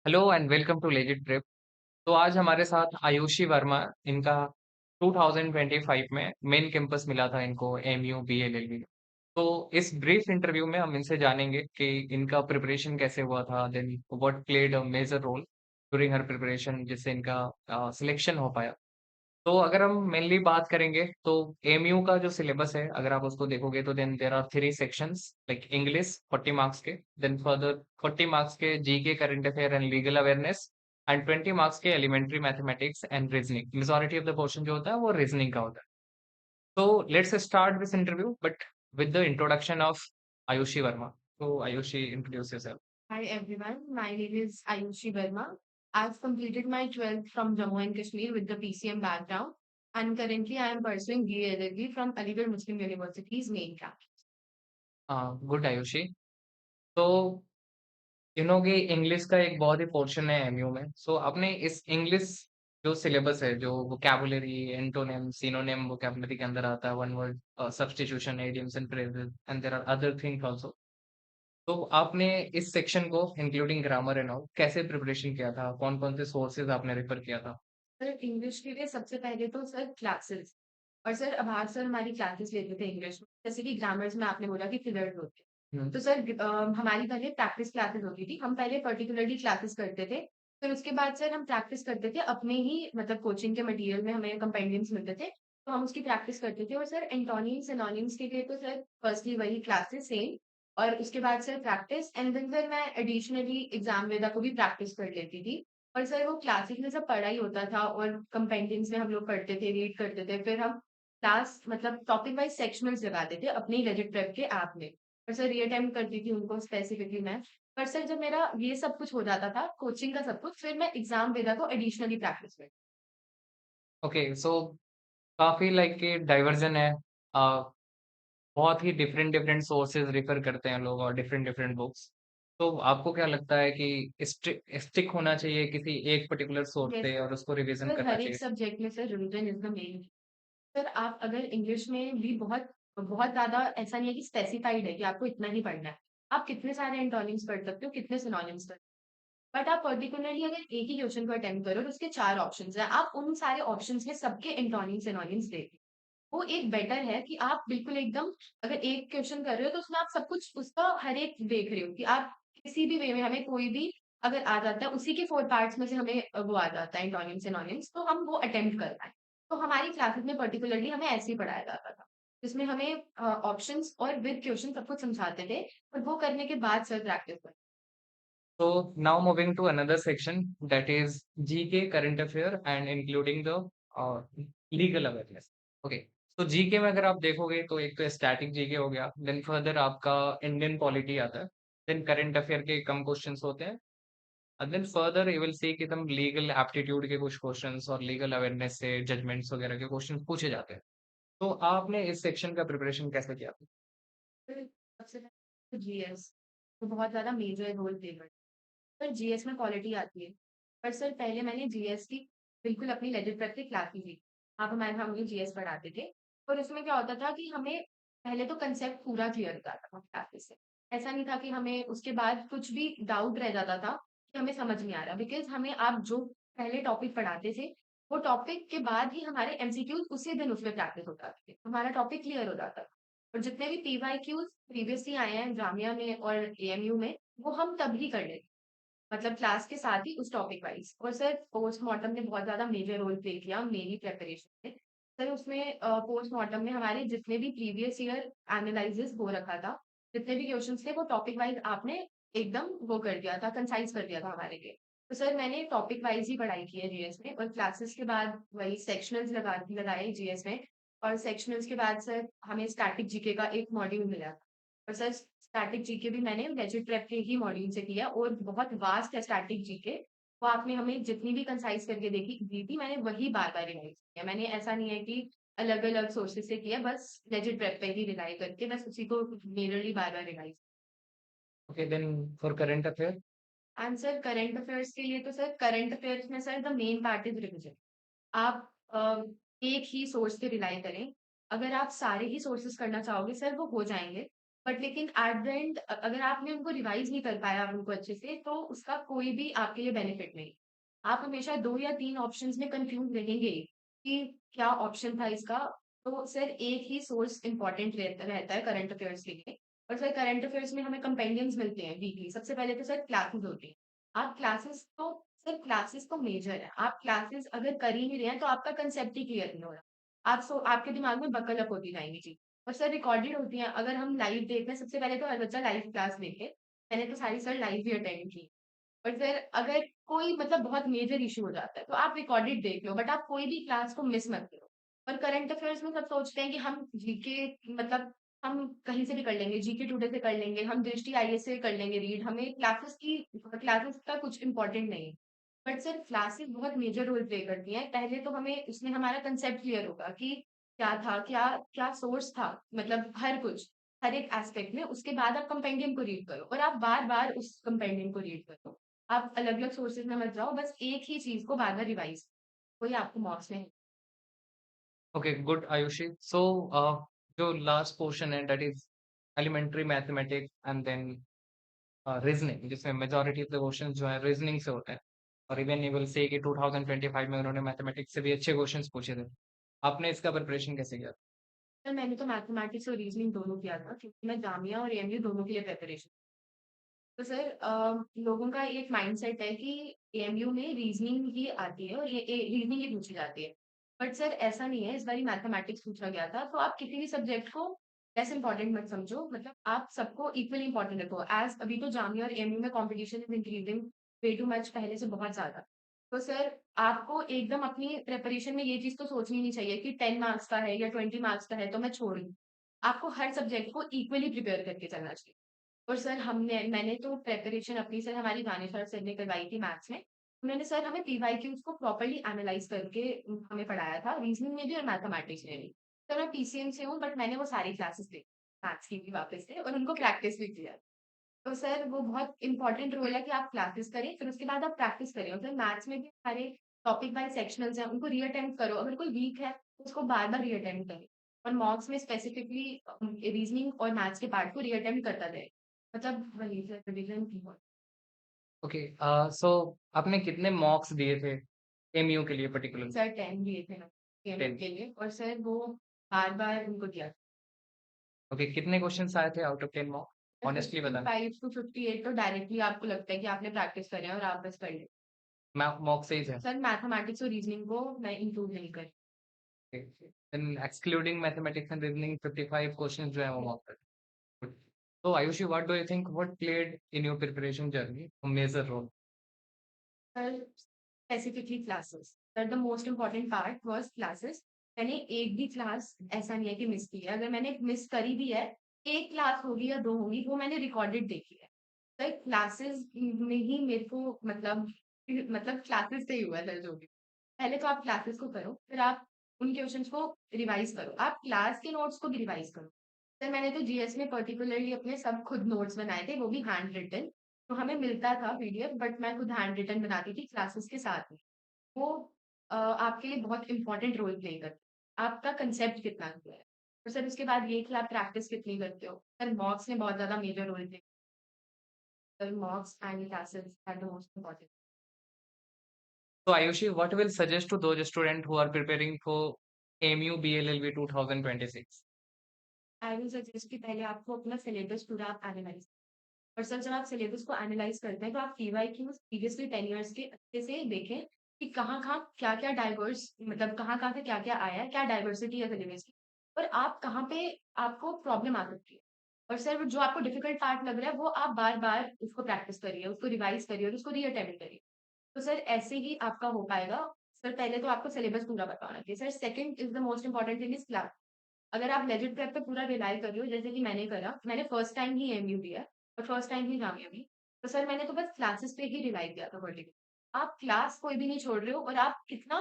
Hello and welcome to legit trip. तो आज हमारे साथ आयुषी वर्मा, इनका 2025 में मेन कैंपस मिला था इनको एमयू बीएलएलबी। तो इस ब्रीफ इंटरव्यू में हम इनसे जानेंगे कि इनका प्रिपरेशन कैसे हुआ था, then what played a major role during her preparation, जिससे इनका सिलेक्शन हो पाया। तो अगर हम मेनली बात करेंगे तो एमयू का जो सिलेबस है, अगर आप उसको देखोगे तो then there are 3 sections like English 40 marks के, देन फर्दर 40 मार्क्स के GK, current affair and legal awareness, and 20 marks के elementary mathematics and reasoning. Majority of the portion जो होता है वो रीजनिंग का होता है। तो let's start this interview but with the introduction of Ayushi Verma. तो Ayushi, introduce yourself. Hi everyone, my name is Ayushi Verma. I've completed my 12th from Jammu and Kashmir with the PCM background, and currently I am pursuing BA from Aligarh Muslim University's main campus. Good Ayushi. तो you know कि English का एक बहुत ही portion है MU में। सो आपने इस English जो सिलेबस है, जो वोकैबुलरी, एंटोनिम, सिनोनिम वोकैबुलरी के अंदर आता है, one word substitution, idioms and phrases, and there are other things also. तो आपने इस सेक्शन को इंक्लूडिंग ग्रामर एंड ऑल कैसे प्रिपरेशन किया था? कौन-कौन से सोर्सेज आपने रेफर किया था? सर इंग्लिश के लिए सबसे पहले तो सर क्लासेस, और सर आभार सर हमारी क्लासेस लेते थे इंग्लिश में, जैसे कि ग्रामर्स में आपने बोला कि फिलर्स होते हैं। हुँ। तो सर हमारी पहले प्रैक्टिस क्लासेस होती थी, हम पहले पर्टिकुलरली क्लासेस करते थे। फिर उसके बाद सर हम प्रैक्टिस करते थे अपने ही, मतलब कोचिंग के मटेरियल में हमें कंपेंडियम्स मिलते थे, तो हम उसकी प्रैक्टिस करते थे। और सर एंटोनिम्स सिनोनिम्स के लिए तो सर फर्स्टली वही क्लासेस सेम, और उसके बाद sir practice, and then sir मैं एडिशनली एग्जाम वेदा को भी प्रैक्टिस कर लेती थी। और सर वो क्लासिक में सब पढ़ा ही होता था, और कंपेंडियम्स में हम लोग पढ़ते थे, रीड करते थे, फिर हम क्लास मतलब टॉपिक वाइज सेक्शनल्स लगाते थे अपने ही लेजिट प्रेप के ऐप में। और सर रीअटेम्प्ट करती थी उनको स्पेसिफिकली मैं। पर सर जब मेरा ये सब कुछ हो जाता था, कोचिंग का सब कुछ, फिर मैं एग्जाम वेदा को एडिशनली प्रैक्टिस करती। ओके, सो काफ़ी लाइक कि डाइवर्जन है। अ, बहुत ही डिफरेंट डिफरेंट सोर्सेज रेफर करते हैं लोग और डिफरेंट डिफरेंट बुक्स। तो आपको क्या लगता है कि स्टिक होना चाहिए किसी एक पर्टिकुलर सोर्स यस पे और उसको रिवीजन सर, करना हर एक चाहिए? सब्जेक्ट में sir revision is the main. Sir आप अगर इंग्लिश में भी बहुत बहुत ज्यादा, ऐसा नहीं है कि स्पेसिफाइड है कि आपको इतना ही पढ़ना है। आप कितने सारे एंटोनिम्स पढ़ सकते हो, कितने सिनोनिम्स पढ़, बट आप पर्टिकुलरली अगर एक ही क्वेश्चन को अटेम्प्ट करो तो उसके 4 ऑप्शंस हैं, आप उन सारे ऑप्शंस में सबके एंटोनिम्स सिनोनिम्स देखिए। वो एक बेटर है कि आप बिल्कुल एकदम, अगर एक क्वेश्चन कर रहे हो तो उसमें आप सब कुछ उसका हर एक देख रहे हो कि आप किसी भी वे में, हमें कोई भी अगर आ जाता है उसी के 4 पार्ट्स में से हमें वो आ जाता है एंटोनिम्स सिनोनिम्स, तो हम वो अटेम्प्ट कर पाएँ। तो हमारी क्लासेस में पर्टिकुलरली हमें ऐसे ही पढ़ाया जाता था, जिसमें हमें ऑप्शंस और विद क्वेश्चन सब कुछ समझाते थे, और वो करने के बाद सर प्रैक्टिस करते। So now moving to another section, that is GK, current affair and including the uh, legal awareness. Okay. तो जीके में अगर आप देखोगे तो एक तो स्टैटिक जीके हो गया, देन फर्दर आपका इंडियन पॉलिटी आता है, देन करंट अफेयर के कम क्वेश्चंस होते हैं, and then further you will see कि तुम लीगल एप्टीट्यूड के कुछ क्वेश्चंस और लीगल अवेयरनेस से जजमेंट्स वगैरह के क्वेश्चन पूछे जाते हैं। तो आपने इस सेक्शन का प्रिपरेशन कैसे किया? फिर सबसे पहले तो जीएस, तो बहुत ज़्यादा मेजर रोल प्ले करता है। पर जीएस में क्वालिटी आती है। पर सर पहले मैंने जीएस की बिल्कुल अपनी लेजिट प्रेप की क्लास ली थी। आप हमारे हमें जीएस पढ़ाते थे, और उसमें क्या होता था कि हमें पहले तो कंसेप्ट पूरा क्लियर होता था क्लासेस से। ऐसा नहीं था कि हमें उसके बाद कुछ भी डाउट रह जाता था कि हमें समझ नहीं आ रहा, बिकॉज़ हमें आप जो पहले टॉपिक पढ़ाते थे, वो टॉपिक के बाद ही हमारे एमसीक्यूज़ उसी दिन उसमें प्रैक्टिस हो जाते थे। हमारा टॉपिक क्लियर हो जाता था। और जितने भी पीवाईक्यूज़ प्रीवियसली आए हैं जामिया में और एएमयू में, वो हम तब ही कर लेते, मतलब क्लास के साथ ही उस टॉपिक वाइज। और सर पोस्टमार्टम ने बहुत ज्यादा मेजर रोल प्ले किया मेरी प्रेपरेशन में। सर उसमें पोस्टमार्टम में हमारे जितने भी प्रीवियस ईयर एनालिसिस हो रखा था, जितने भी क्वेश्चंस थे, वो टॉपिक वाइज आपने एकदम वो कर दिया था, कंसाइज कर दिया था हमारे लिए। तो सर मैंने टॉपिक वाइज ही पढ़ाई की है जीएस में, और क्लासेस के बाद वही सेक्शनल्स लगाए जीएस में। और सेक्शनल्स के बाद सर हमें स्टैटिक जीके का एक मॉड्यूल मिला था। और सर स्टैटिक जीके भी मैंने लेजिट प्रेप के ही मॉड्यूल से किया, और बहुत वास्ट है स्टैटिक जीके। वो आपने हमें जितनी भी कंसाइज करके देखी दी थी, मैंने वही बार बार रिवाइज किया। मैंने ऐसा नहीं है कि अलग अलग सोर्सेज से किया, बस लेजिट प्रेप पे ही रिलाई करके बस उसी को मेनली बार बार revise. Okay, then for current affair? Answer current affairs के लिए तो सर करंट अफेयर्स में sir the main part is revision. आप एक ही सोर्स पे रिलाई करें। अगर आप सारे ही सोर्सेस करना चाहोगे सर, वो हो जाएंगे, बट लेकिन एट द एंड अगर आपने उनको रिवाइज़ नहीं कर पाया उनको अच्छे से, तो उसका कोई भी आपके लिए बेनिफिट नहीं। आप हमेशा 2 या 3 ऑप्शंस में कन्फ्यूज़ रहेंगे कि क्या ऑप्शन था इसका। तो सर एक ही सोर्स इम्पोर्टेंट रहता है करंट अफेयर्स के लिए। और सर करंट अफेयर्स में हमें कंपेंडियम्स मिलते हैं वीकली। सबसे पहले तो सर क्लासेस होती हैं। आप क्लासेस तो सर क्लासेस तो मेजर है। आप क्लासेस अगर कर ही नहीं रहे हैं तो आपका कंसेप्ट ही क्लियर नहीं हो रहा। आपके दिमाग में बकल अप होती जाएँगी चीज़ें। और सर रिकॉर्डेड होती हैं। अगर हम लाइव देख रहे हैं, सबसे पहले तो हर बच्चा लाइव क्लास देखे। मैंने तो सारी सर लाइव ही अटेंड की। और फिर अगर कोई मतलब बहुत मेजर इश्यू हो जाता है, तो आप रिकॉर्डेड देख लो, बट आप कोई भी क्लास को मिस मत करो। और करंट अफेयर्स में सब सोचते हैं कि हम जीके मतलब हम कहीं से भी कर लेंगे, जीके टुडे से कर लेंगे, हम दृष्टि आईएएस से कर लेंगे रीड, हमें क्लासेस का कुछ इम्पोर्टेंट नहीं है। बट सर क्लासेस बहुत मेजर रोल प्ले करती हैं। पहले तो हमें उसमें हमारा कंसेप्ट क्लियर होगा कि क्या था, क्या क्या सोर्स था, मतलब हर कुछ, हर एक एस्पेक्ट में। उसके बाद आप कंपेंडियम को रीड करो और आप बार-बार उस कंपेंडियम को रीड करो। आप अलग-अलग सोर्सेज़ में मत जाओ, बस एक ही चीज़ को बार-बार रिवाइज़ वही आपको मार्क्स में ओके, गुड आयुषी। सो जो लास्ट पोर्शन है that is elementary mathematics and then reasoning, जिसमें मेजॉरिटी ऑफ द क्वेश्चंस जो है रीजनिंग से होते हैं। और इवन यू विल से कि 2025 में उन्होंने मैथमेटिक्स से भी अच्छे क्वेश्चंस पूछे थे। आपने इसका प्रिपरेशन कैसे किया? सर मैंने तो मैथमेटिक्स और रीज़निंग दोनों किया था क्योंकि मैं जामिया और एएमयू दोनों के लिए प्रिपरेशन। तो सर लोगों का एक माइंडसेट है कि एएमयू में रीज़निंग ही आती है और ये रीज़निंग ही पूछी जाती है। बट सर ऐसा नहीं है, इस बारी मैथमेटिक्स पूछा गया था, तो आप किसी भी सब्जेक्ट को लेस इंपॉर्टेंट मत समझो, मतलब आप सबको इक्वली इंपॉर्टेंट रखो। एज़ अभी तो जामिया और एएमयू में competition is increasing way too much, पहले से बहुत ज़्यादा। तो सर आपको एकदम अपनी प्रिपरेशन में ये चीज़ तो सोचनी नहीं चाहिए कि 10 मार्क्स का है या 20 मार्क्स का है तो मैं छोड़ दूँ। आपको हर सब्जेक्ट को इक्वली प्रिपेयर करके चलना चाहिए। और सर मैंने तो प्रिपरेशन अपनी सर हमारी दानिशर सर ने करवाई थी मैथ्स में। उन्होंने सर हमें पीवाईक्यूज़ को प्रॉपर्ली एनालाइज़ करके हमें पढ़ाया था, रीज़निंग में भी और मैथमेटिक्स में भी। सर मैं पीसीएम से हूँ, बट मैंने वो सारी क्लासेस ली, मैथ्स की भी वापस से, और उनको प्रैक्टिस भी किया। तो सर वो बहुत इम्पोर्टेंट रोल है कि आप क्लासेस करें, फिर उसके बाद आप प्रैक्टिस करें। और फिर मैथ्स में भी हमारे टॉपिक वाइज़ सेक्शनल्स हैं, उनको रीअटेम्प्ट करो। अगर कोई वीक है, तो उसको बार-बार रीअटेम्प्ट करें। और मॉक्स में स्पेसिफिकली रीज़निंग और मैथ्स के पार्ट को रीअटेम्प्ट करता जाए। मतलब वही सर रिवीजन की हो। ओके, सो आपने कितने मॉक्स दिए थे एमयू के लिए पर्टिकुलरली? सर 10 दिए थे एएमयू 10। के लिए, और सर वो बार-बार उनको दिया था। ओके, कितने क्वेश्चंस आए थे आउट ऑफ 10 मॉक? ऑनेस्टली बताना। 55 टू 58 तो डायरेक्टली आपको लगता है कि आपने प्रैक्टिस करे हैं और आप बस कर लें। मॉक से ही थे। सर मैथमेटिक्स और रीज़निंग को मैं इंक्लूड नहीं करी। Then excluding mathematics and reasoning 55 questions जो है वो मॉक थे। So Ayushi, what do you think? What played in your preparation journey a major role? Sir specifically classes, sir the most important part was classes. मैंने एक भी class ऐसा नहीं है कि मिस की है। अगर मैंने मिस करी भी है, एक क्लास होगी या दो होगी, वो मैंने रिकॉर्डेड देखी है। सर क्लासेस में ही मेरे को मतलब क्लासेस से ही हुआ सर जो भी। पहले तो आप क्लासेस को करो, फिर आप उन क्वेश्चंस को रिवाइज करो। आप क्लास के नोट्स को भी रिवाइज करो। सर मैंने तो जीएस में पर्टिकुलरली अपने सब खुद नोट्स बनाए थे, वो भी हैंड रिटन। तो हमें मिलता था पीडीएफ, बट मैं खुद हैंड रिटन बनाती थी क्लासेस के साथ में। वो आपके लिए बहुत इंपॉर्टेंट रोल प्ले करता है। आपका कंसेप्ट कितना क्लियर है। और सर उसके बाद ये कि आप प्रैक्टिस कितनी करते हो। सर मॉक्स में बहुत ज़्यादा major role play, sir mocks and classes are the most important. So Ayushi, what will suggest to those students who are preparing for AMU BLLB 2026? I will suggest कि पहले आपको अपना सिलेबस पूरा आप एनालाइज। और सर जब आप syllabus को एनालाइज करते हैं तो आप पीवाईक्यूज प्रीवियसली 10 इयर्स के अच्छे से देखें कि कहाँ-कहाँ क्या-क्या डाइवर्स, मतलब कहाँ-कहाँ से क्या-क्या आया है, क्या डाइवर्सिटी है सिलेबस की, और आप कहाँ पे आपको प्रॉब्लम आ सकती है। और सर जो आपको डिफिकल्ट पार्ट लग रहा है वो आप बार-बार उसको प्रैक्टिस करिए, उसको रिवाइज करिए और उसको रीअटेम्प्ट करिए। तो सर ऐसे ही आपका हो पाएगा। सर पहले तो आपको सिलेबस पूरा पता होना चाहिए। Sir second is the most important thing is class. अगर आप लेजिट प्रेप पे पूरा रिलाई कर रहे हो, जैसे कि मैंने करा, मैंने फर्स्ट टाइम ही एमयू दिया और फर्स्ट टाइम ही जामिया भी। तो सर मैंने तो बस क्लासेस पे ही रिलाई किया था पर्टिकुलर। आप क्लास कोई भी नहीं छोड़ रहे हो, और आप कितना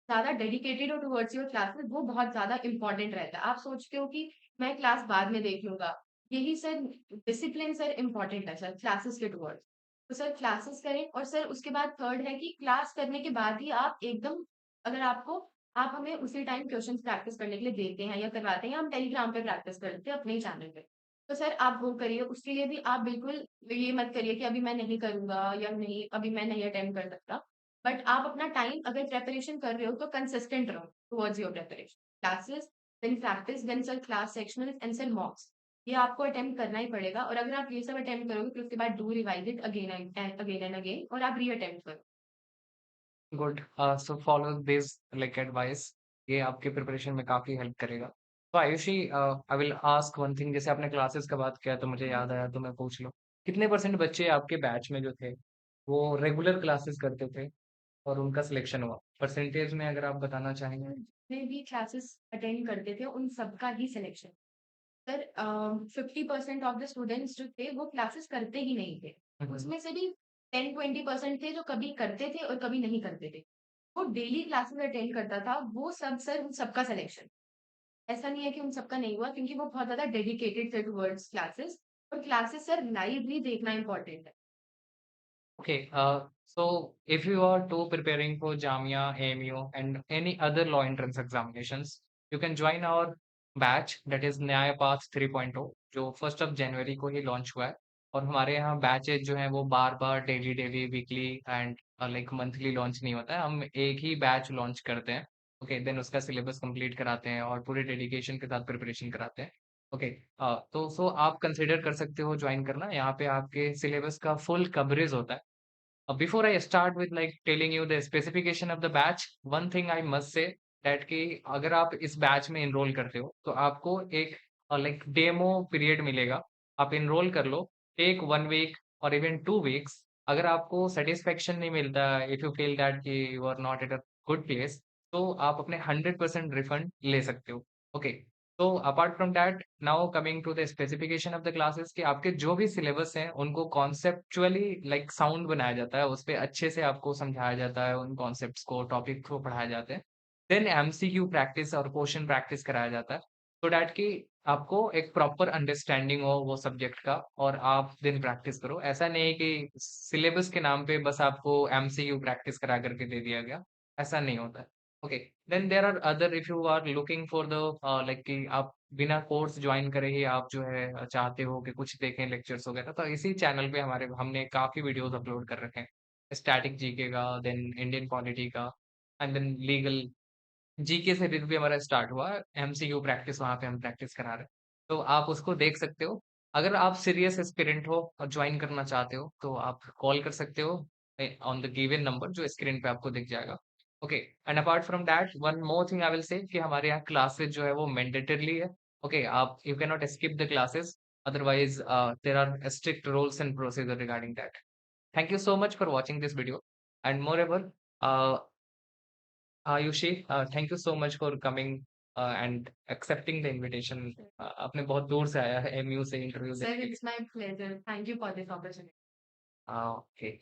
ज़्यादा डेडिकेटेड हो टुवर्ड्स योर क्लासेस, वो बहुत ज़्यादा इम्पोर्टेंट रहता है। आप सोचते हो कि मैं क्लास बाद में देख लूँगा। यही सर डिसिप्लिन सर इम्पोर्टेंट है सर क्लासेस के टुवर्ड्स। तो सर क्लासेस करें, और सर उसके बाद थर्ड है कि क्लास करने के बाद ही आप एकदम, अगर आपको, आप हमें उसी टाइम क्वेश्चंस प्रैक्टिस करने के लिए देते हैं या करवाते हैं, या हम टेलीग्राम पे प्रैक्टिस करते हैं अपने ही चैनल पे। तो सर आप वो करिए, उसके लिए भी आप बिल्कुल ये मत करिए कि अभी मैं नहीं करूँगा या नहीं, अभी मैं नहीं अटेम्प्ट कर सकता। बट आप अपना टाइम अगर प्रिपरेशन कर रहे हो तो कंसिस्टेंट रहो towards your preparation. Classes, then practice, then sir class sectionals and sir mocks. ये आपको अटेम्प्ट करना ही पड़ेगा और अगर आप ये सब अटेम्प्ट करोगे फिर उसके बाद do revise it again and again और आप री-अटेम्प्ट करो। Good. So follow this like advice, ये आपके प्रिपरेशन में काफ़ी हेल्प करेगा। तो Ayushi, I will ask one thing, जैसे आपने क्लासेस का बात किया तो मुझे याद आया तो मैं पूछ लूँ, कितने परसेंट बच्चे आपके बैच में जो थे, वो रेगुलर क्लासेस करते थे और उनका सिलेक्शन हुआ? परसेंटेज में अगर आप बताना चाहेंगे? जितने भी क्लासेस अटेंड करते थे उन सबका ही selection. Sir 50% of the students जो थे वो क्लासेस करते ही नहीं थे। हुँ, हुँ। उसमें से भी 10-20% थे जो कभी करते थे और कभी नहीं करते थे। वो डेली क्लासेस अटेंड करता था, वो सब सर उन सबका सिलेक्शन। ऐसा नहीं है कि उन सबका नहीं हुआ क्योंकि वो बहुत ज़्यादा डेडिकेटेड थे टुवर्ड्स क्लासेस और क्लासेस सर लाइव भी देखना इम्पोर्टेंट है। Okay, so if you are too preparing for Jamia, AMU, and any other law entrance examinations, you can join our batch that is न्याय पाथ 3.0 जो 1 जनवरी को ही launch हुआ है। और हमारे यहाँ बैचेज जो हैं वो बार-बार daily daily weekly and like monthly launch नहीं होता है, हम एक ही बैच लॉन्च करते हैं। ओके, देन उसका सिलेबस कंप्लीट कराते हैं और पूरे डेडिकेशन के साथ प्रिपरेशन कराते हैं। ओके, तो सो आप कंसिडर कर सकते हो ज्वाइन करना, यहाँ पे आपके सिलेबस का फुल कवरेज होता है। Before I start with like telling you the specification of the batch, one thing I must say that कि अगर आप इस बैच में एनरोल करते हो तो आपको एक लाइक डेमो पीरियड मिलेगा। आप एनरोल कर लो, टेक 1 वीक और इवन 2 वीक्स। अगर आपको सेटिस्फेक्शन नहीं मिलता, इफ यू फील दैट कि you are not at a good place, तो आप अपने 100% रिफंड ले सकते हो। ओके, तो apart from that, now coming to the specification of the classes, कि आपके जो भी सिलेबस हैं उनको कॉन्सेप्चुअली लाइक साउंड बनाया जाता है, उस पे अच्छे से आपको समझाया जाता है, उन कॉन्सेप्ट्स को, टॉपिक को पढ़ाए जाते हैं। देन एमसीक्यू प्रैक्टिस और क्वेश्चन प्रैक्टिस कराया जाता है, सो दैट कि आपको एक प्रॉपर अंडरस्टैंडिंग हो वो सब्जेक्ट का और आप दिन प्रैक्टिस करो। ऐसा नहीं है कि सिलेबस के नाम पे बस आपको एमसीक्यू प्रैक्टिस करा करके दे दिया गया, ऐसा नहीं होता है। Okay, then there are other, if you are looking for the like कि आप बिना कोर्स ज्वाइन करे ही आप जो है चाहते हो कि कुछ देखें लेक्चर्स वगैरह, तो इसी चैनल पे हमारे हमने काफ़ी वीडियोस अपलोड कर रखे हैं। स्टैटिक जीके का, देन इंडियन पॉलिटी का, एंड देन लीगल। जीके से भी हमारा स्टार्ट हुआ है, एमसीक्यू प्रैक्टिस वहाँ पे हम प्रैक्टिस करा रहे हैं। तो आप उसको देख सकते हो। अगर आप सीरियस एस्पिरेंट हो और ज्वाइन करना चाहते हो, तो आप कॉल कर सकते हो ऑन द गिवन नंबर जो स्क्रीन पे आपको दिख जाएगा। Okay, and apart from that one more thing I will say कि हमारे यहाँ क्लासेस जो है वो मैंडेटरीली है। ओके, आप you can not skip the classes, otherwise there are strict rules and procedure regarding that. Thank you so much for watching this video. And moreover, uh, Ayushi, thank you so much for coming and accepting the invitation. आपने बहुत दूर से आया है MU से interview देने sir के लिए। It's my pleasure, thank you for this opportunity. Okay,